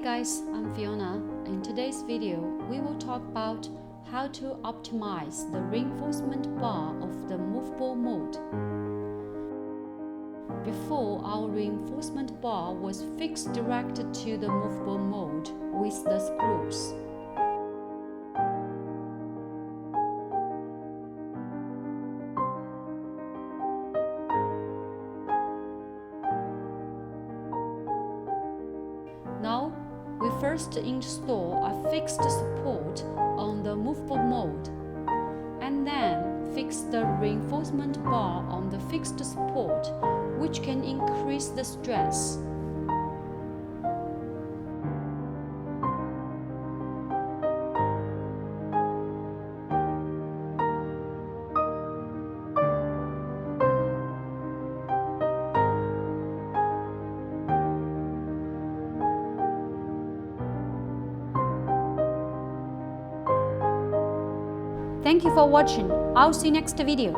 guys, I'm Fiona. In today's video, we will talk about how to optimize the reinforcement bar of the movable mode. Before, our reinforcement bar was fixed directed to the movable mode with the screws. Now, we first install a fixed support on the movable mode, and then fix the reinforcement bar on the fixed support, which can increase the stress. Thank you for watching. I'll see you next video.